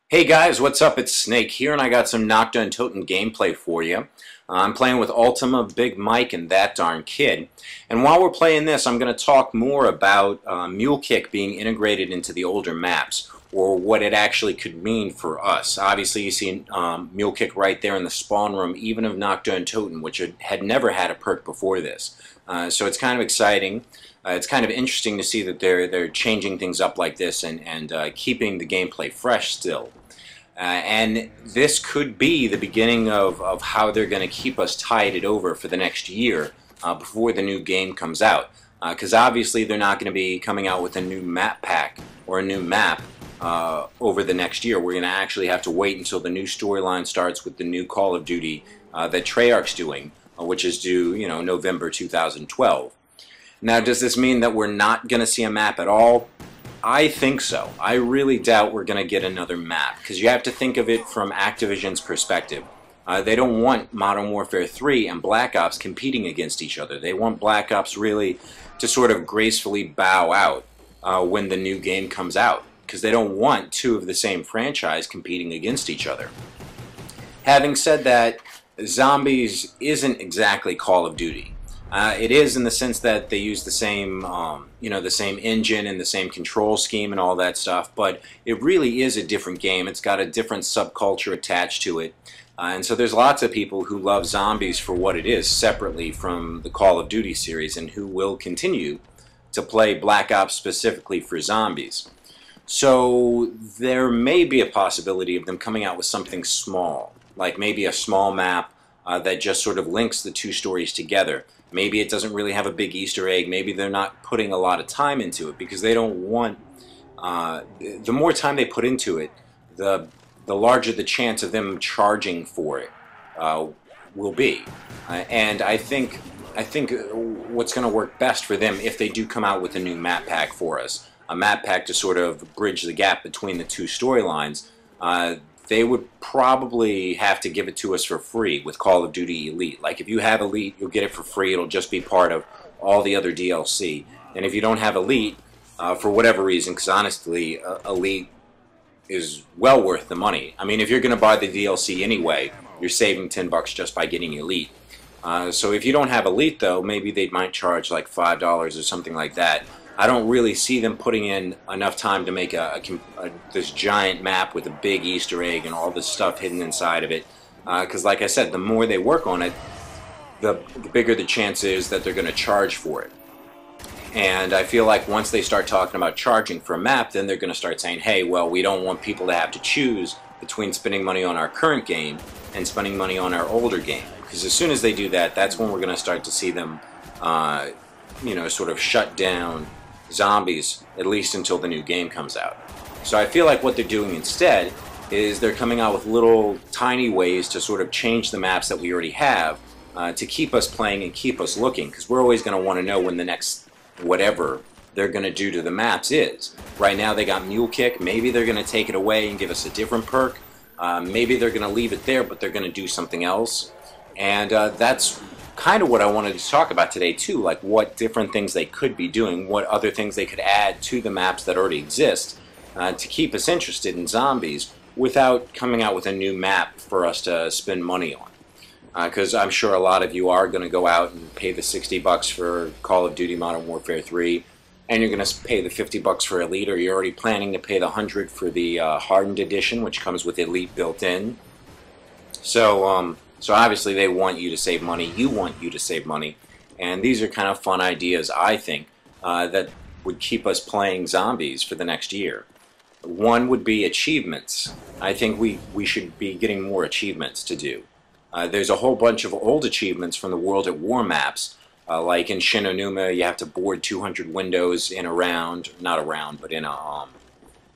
Hey guys, what's up? It's Snake here, and I got some Nocta and Toten gameplay for you. I'm playing with Ultima, Big Mike, and That Darn Kid. And while we're playing this, I'm going to talk more about Mule Kick being integrated into the older maps, or what it actually could mean for us. Obviously, you see Mule Kick right there in the spawn room, even of Nocta and Toten, which had never had a perk before this. So it's kind of exciting. It's kind of interesting to see that they're changing things up like this and keeping the gameplay fresh still. And this could be the beginning of how they're going to keep us tided over for the next year before the new game comes out. Because obviously they're not going to be coming out with a new map pack or a new map over the next year. We're going to actually have to wait until the new storyline starts with the new Call of Duty that Treyarch's doing, which is due, November 2012. Now, does this mean that we're not going to see a map at all? I think so. I really doubt we're going to get another map, because you have to think of it from Activision's perspective. They don't want Modern Warfare 3 and Black Ops competing against each other. They want Black Ops really to sort of gracefully bow out when the new game comes out, because they don't want two of the same franchise competing against each other. Having said that, Zombies isn't exactly Call of Duty. It is in the sense that they use the same, the same engine and the same control scheme and all that stuff, but it really is a different game. It's got a different subculture attached to it, and so there's lots of people who love Zombies for what it is, separately from the Call of Duty series, and who will continue to play Black Ops specifically for Zombies. So there may be a possibility of them coming out with something small, like maybe a small map that just sort of links the two stories together. Maybe it doesn't really have a big Easter egg. Maybe they're not putting a lot of time into it because they don't want... the more time they put into it, the larger the chance of them charging for it will be. And I think what's going to work best for them, if they do come out with a new map pack for us, a map pack to sort of bridge the gap between the two storylines, they would probably have to give it to us for free with Call of Duty Elite. Like, if you have Elite, you'll get it for free. It'll just be part of all the other DLC. And if you don't have Elite, for whatever reason, because honestly, Elite is well worth the money. I mean, if you're going to buy the DLC anyway, you're saving $10 just by getting Elite. So if you don't have Elite, though, maybe they might charge like $5 or something like that. I don't really see them putting in enough time to make this giant map with a big Easter egg and all this stuff hidden inside of it. Because like I said, the more they work on it, the bigger the chance is that they're going to charge for it. And I feel like once they start talking about charging for a map, then they're going to start saying, hey, well, we don't want people to have to choose between spending money on our current game and spending money on our older game. Because as soon as they do that, that's when we're going to start to see them, sort of shut down Zombies, at least until the new game comes out. So I feel like what they're doing instead is they're coming out with little tiny ways to sort of change the maps that we already have to keep us playing and keep us looking, because we're always going to want to know when the next whatever they're going to do to the maps is. Right now they got Mule Kick. Maybe they're going to take it away and give us a different perk. Maybe they're going to leave it there, but they're going to do something else. And that's kind of what I wanted to talk about today too, like what different things they could be doing, what other things they could add to the maps that already exist to keep us interested in Zombies without coming out with a new map for us to spend money on. Because I'm sure a lot of you are going to go out and pay the $60 for Call of Duty Modern Warfare 3, and you're going to pay the $50 for Elite, or you're already planning to pay the $100 for the Hardened Edition, which comes with Elite built in. So obviously they want you to save money, you want you to save money, and these are kind of fun ideas, I think, that would keep us playing Zombies for the next year. One would be achievements. I think we should be getting more achievements to do. There's a whole bunch of old achievements from the World at War maps, like in Shinonuma you have to board 200 windows in a round, not a round, but in a,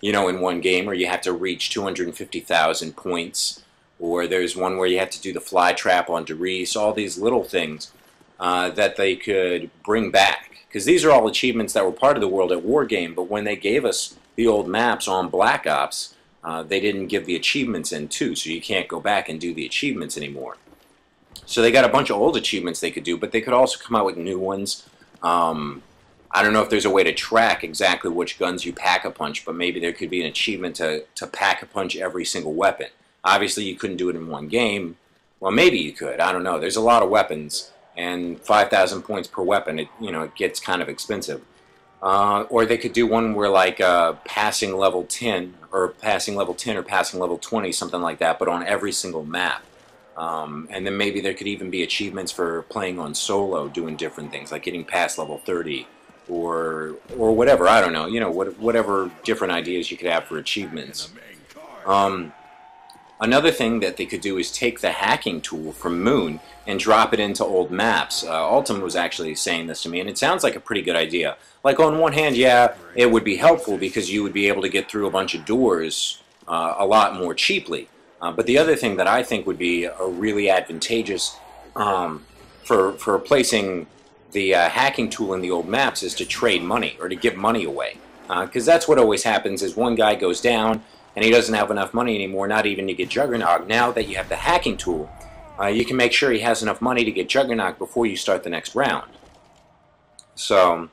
in one game, or you have to reach 250,000 points. Or there's one where you have to do the fly trap on Derice, all these little things that they could bring back. Because these are all achievements that were part of the World at War game, but when they gave us the old maps on Black Ops, they didn't give the achievements in too, so you can't go back and do the achievements anymore. So they got a bunch of old achievements they could do, but they could also come out with new ones. I don't know if there's a way to track exactly which guns you pack-a-punch, but maybe there could be an achievement to pack-a-punch every single weapon. Obviously, you couldn't do it in one game. Well, maybe you could. I don't know. There's a lot of weapons, and 5,000 points per weapon, it gets kind of expensive. Or they could do one where like passing level 10 or passing level 10 or passing level 20, something like that, but on every single map. And then maybe there could even be achievements for playing on solo, doing different things, like getting past level 30 or whatever. I don't know. Whatever different ideas you could have for achievements. Another thing that they could do is take the hacking tool from Moon and drop it into old maps. Ultim was actually saying this to me, and it sounds like a pretty good idea. Like, on one hand, yeah, it would be helpful because you would be able to get through a bunch of doors a lot more cheaply. But the other thing that I think would be really advantageous for placing the hacking tool in the old maps is to trade money or to give money away. Because that's what always happens is one guy goes down and he doesn't have enough money anymore, not even to get Juggernaut. Now that you have the hacking tool, you can make sure he has enough money to get Juggernaut before you start the next round. So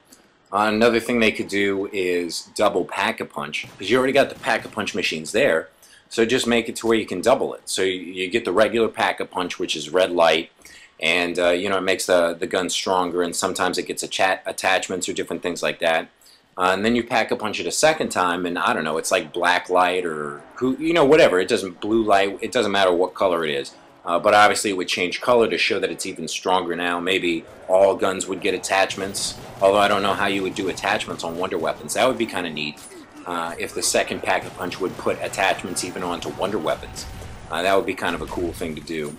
another thing they could do is double Pack-a-Punch, because you already got the Pack-a-Punch machines there, so just make it to where you can double it. So you get the regular Pack-a-Punch, which is red light, and it makes the gun stronger, and sometimes it gets attachments or different things like that. And then you Pack-a-Punch it a second time, and I don't know, it's like black light or whatever. It doesn't blue light. It doesn't matter what color it is. But obviously it would change color to show that it's even stronger now. Maybe all guns would get attachments, although I don't know how you would do attachments on Wonder Weapons. That would be kind of neat if the second Pack-a-Punch would put attachments even onto Wonder Weapons. That would be kind of a cool thing to do.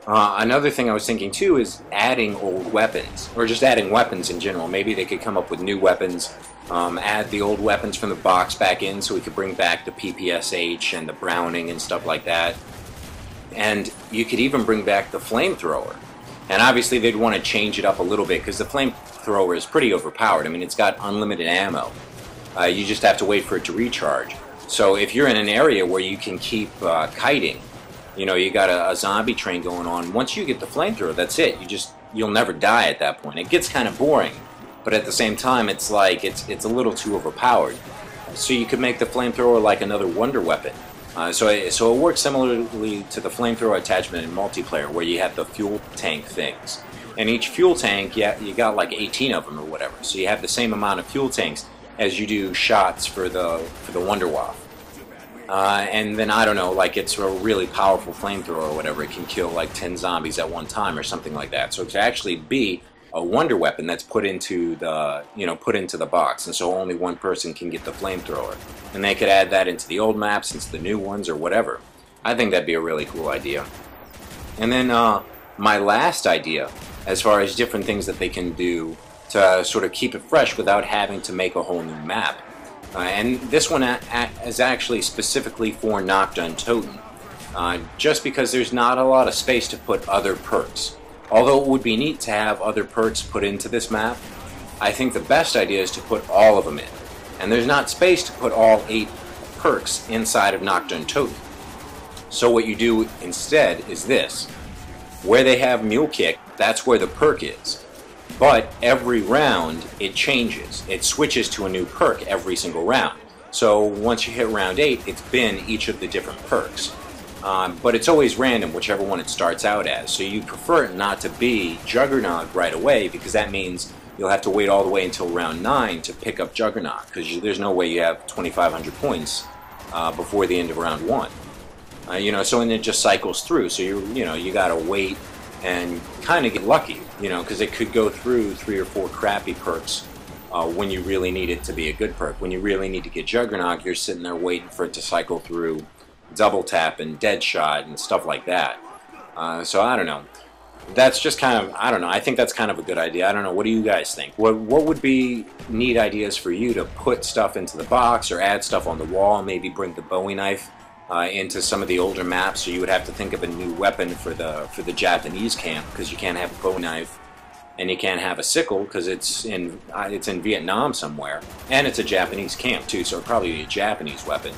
Another thing I was thinking too is adding old weapons, or just adding weapons in general. Maybe they could come up with new weapons, add the old weapons from the box back in so we could bring back the PPSH and the Browning and stuff like that. And you could even bring back the flamethrower. And obviously they'd want to change it up a little bit because the flamethrower is pretty overpowered. I mean, it's got unlimited ammo. You just have to wait for it to recharge. So if you're in an area where you can keep kiting, you got a zombie train going on, once you get the flamethrower, that's it. You'll never die at that point. It gets kind of boring, but at the same time, it's like it's a little too overpowered. So you could make the flamethrower like another wonder weapon. So it works similarly to the flamethrower attachment in multiplayer, where you have the fuel tank things. And each fuel tank, you got like 18 of them or whatever. So you have the same amount of fuel tanks as you do shots for the Wonder Waff. And then, I don't know, like it's a really powerful flamethrower or whatever. It can kill like 10 zombies at one time or something like that. So to actually be a wonder weapon that's put into the box, and so only one person can get the flamethrower. And they could add that into the old maps, into the new ones, or whatever. I think that'd be a really cool idea. And then my last idea, as far as different things that they can do to sort of keep it fresh without having to make a whole new map. And this one is actually specifically for Nocturne Totem, just because there's not a lot of space to put other perks. Although it would be neat to have other perks put into this map, I think the best idea is to put all of them in. And there's not space to put all 8 perks inside of Nocturne Totem. So what you do instead is this. Where they have Mule Kick, that's where the perk is. But every round, it changes. It switches to a new perk every single round. So once you hit round 8, it's been each of the different perks. But it's always random, whichever one it starts out as. So you prefer it not to be Juggernaut right away, because that means you'll have to wait all the way until round 9 to pick up Juggernaut, because there's no way you have 2,500 points before the end of round 1. So and it just cycles through. So you gotta wait and kind of get lucky, because it could go through 3 or 4 crappy perks when you really need it to be a good perk. When you really need to get Juggernaut, you're sitting there waiting for it to cycle through Double Tap and Deadshot and stuff like that. So I don't know. That's just kind of, I don't know, I think that's kind of a good idea. I don't know, what do you guys think? What would be neat ideas for you to put stuff into the box or add stuff on the wall, maybe bring the Bowie knife into some of the older maps, so you would have to think of a new weapon for the Japanese camp, because you can't have a Bowie knife and you can't have a sickle because it's in Vietnam somewhere, and it's a Japanese camp too, so it'd probably be a Japanese weapon.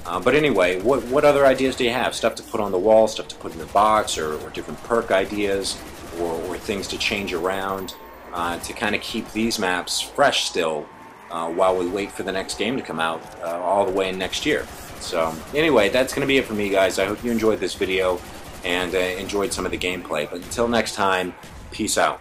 But anyway, what other ideas do you have? Stuff to put on the wall, stuff to put in the box, or different perk ideas, or things to change around. to kind of keep these maps fresh still while we wait for the next game to come out all the way in next year. So anyway, that's going to be it for me, guys. I hope you enjoyed this video and enjoyed some of the gameplay. But until next time, peace out.